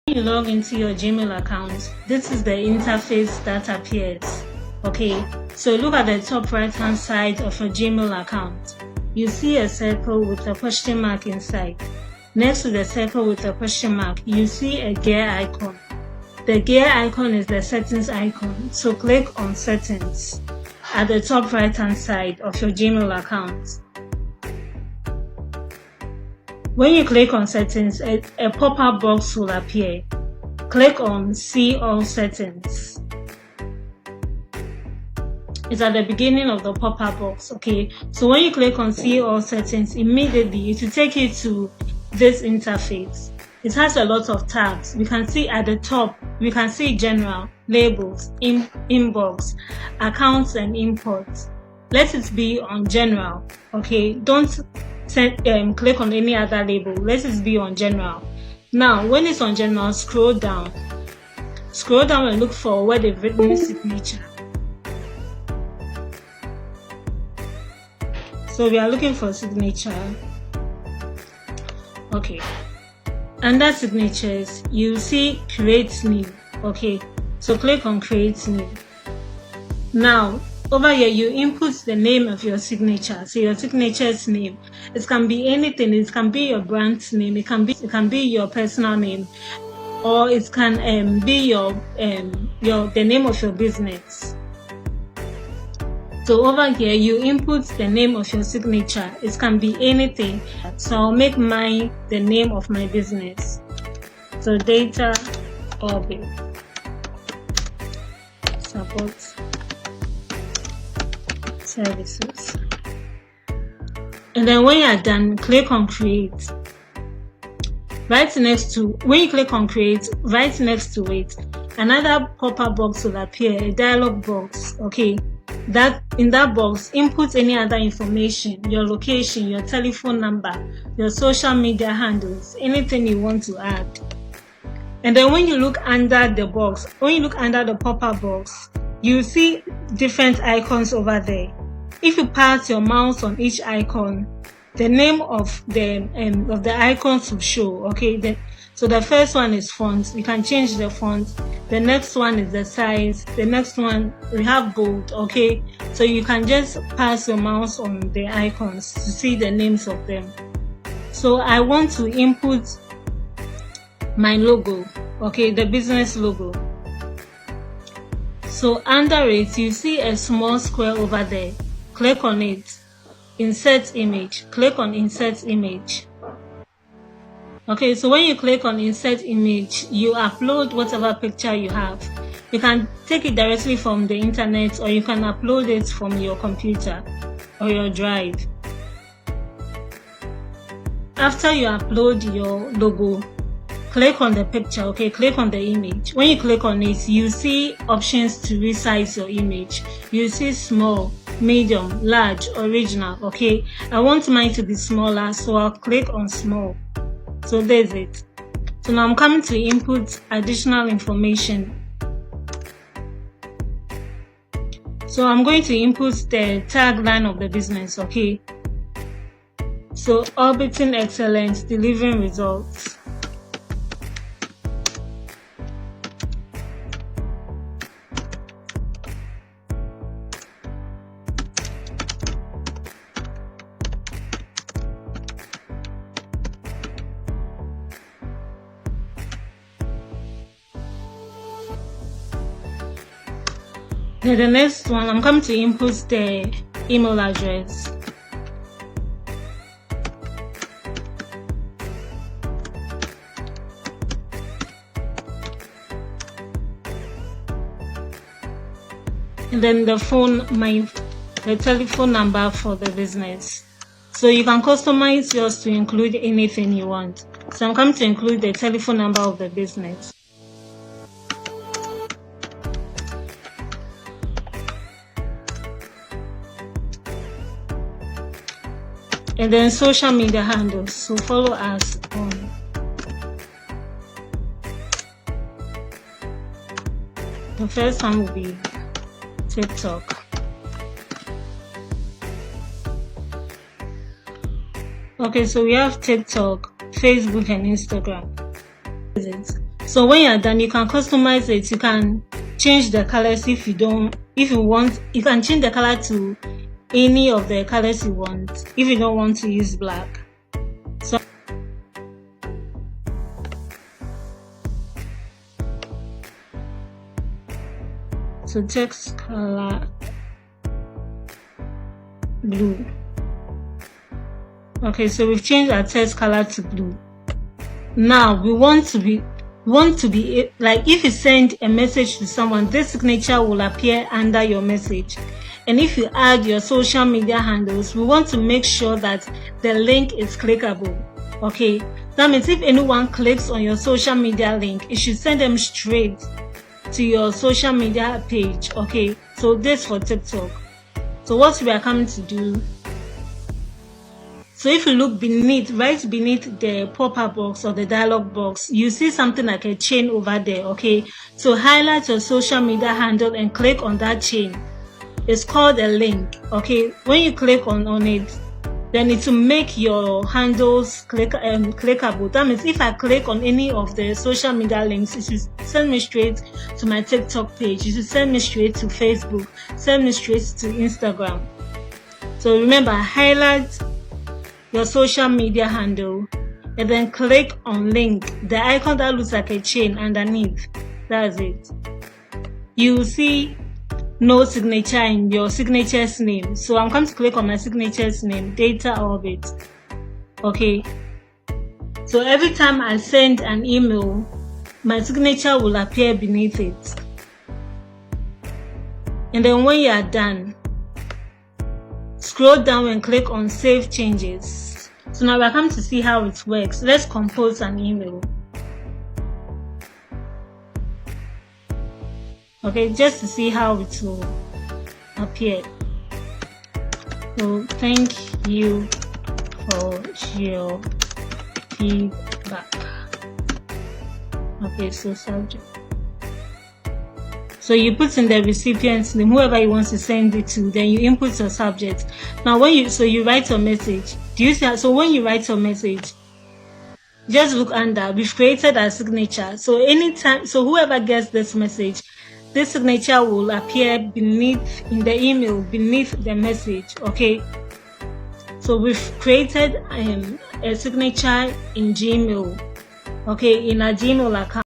When you log into your Gmail account, this is the interface that appears. Okay, so look at the top right hand side of your Gmail account. You see a circle with a question mark inside. Next to the circle with a question mark, you see a gear icon. The gear icon is the settings icon, so click on settings at the top right hand side of your Gmail account. When you click on settings, a pop-up box will appear. Click on see all settings. It's at the beginning of the pop-up box. Okay, so when you click on see all settings, immediately it will take you to this interface. It has a lot of tabs. We can see at the top, we can see general, labels, inbox, accounts and imports. Let it be on general. Okay, don't click on any other label. Let it be on general. Now when it's on general, scroll down and look for where they've written signature. So we are looking for signature. Okay, under signatures you see create new. Okay, so click on create new. Now over here you input the name of your signature. So your signature's name, it can be anything. It can be your brand name, it can be your personal name, or it can be the name of your business. So over here you input the name of your signature. It can be anything. So I'll make mine the name of my business. So Data Orbit Support Services. And then when you are done, click on create. When you click on create, right next to it, another pop-up box will appear, a dialog box. Okay, in that box, input any other information, your location, your telephone number, your social media handles, anything you want to add. And then when you look under the box, when you look under the pop-up box, you see different icons over there. If you pass your mouse on each icon, the name of the icons will show. Okay, so the first one is font. You can change the font. The next one is the size. The next one we have bold. Okay, so you can just pass your mouse on the icons to see the names of them. So I want to input my logo. Okay, the business logo. So under it, you see a small square over there. Click on it. Insert image. Click on insert image. Okay, so when you click on insert image, you upload whatever picture you have. You can take it directly from the internet, or you can upload it from your computer or your drive. After you upload your logo, click on the picture. Okay, click on the image. When you click on it, you see options to resize your image. You see small, medium, large, original. Okay, I want mine to be smaller, so I'll click on small. So there's it. So now I'm coming to input additional information. So I'm going to input the tagline of the business. Okay, so orbiting excellence, delivering results. Then the next one, I'm coming to input the email address. And then the telephone number for the business. So you can customize yours to include anything you want. So I'm coming to include the telephone number of the business. And then social media handles, so follow us on the first one will be TikTok. Okay, so we have TikTok, Facebook and Instagram. So when you're done, you can customize it. You can change the colors if you want. You can change the color to any of the colors you want if you don't want to use black. So text color blue. Okay, so we've changed our text color to blue. Now we want to be like, if you send a message to someone, this signature will appear under your message. And if you add your social media handles, we want to make sure that the link is clickable. Okay, that means if anyone clicks on your social media link, it should send them straight to your social media page. Okay, so this for TikTok. So what we are coming to do, so if you look beneath, right beneath the pop-up box or the dialog box, you see something like a chain over there. Okay, so highlight your social media handle and click on that chain. It's called a link. Okay, when you click on it, then it will make your handles clickable. That means if I click on any of the social media links, it should send me straight to my TikTok page. It should send me straight to Facebook, send me straight to Instagram. So remember, highlight your social media handle and then click on link, the icon that looks like a chain underneath. That's it. You will see no signature in your signature's name. So I'm going to click on my signature's name, Data Orbit. Okay, so every time I send an email, my signature will appear beneath it. And then when you are done, scroll down and click on Save Changes. So now we're coming to see how it works. Let's compose an email. Okay, just to see how it will appear. So thank you for your feedback. Okay, so subject. So you put in the recipient's name, whoever you want to send it to, then you input your subject. Now when you write your message, do you see? So when you write your message, just look under, we've created a signature. So anytime, so whoever gets this message, this signature will appear beneath in the email, beneath the message. Okay, so we've created a signature in Gmail. Okay, in our Gmail account.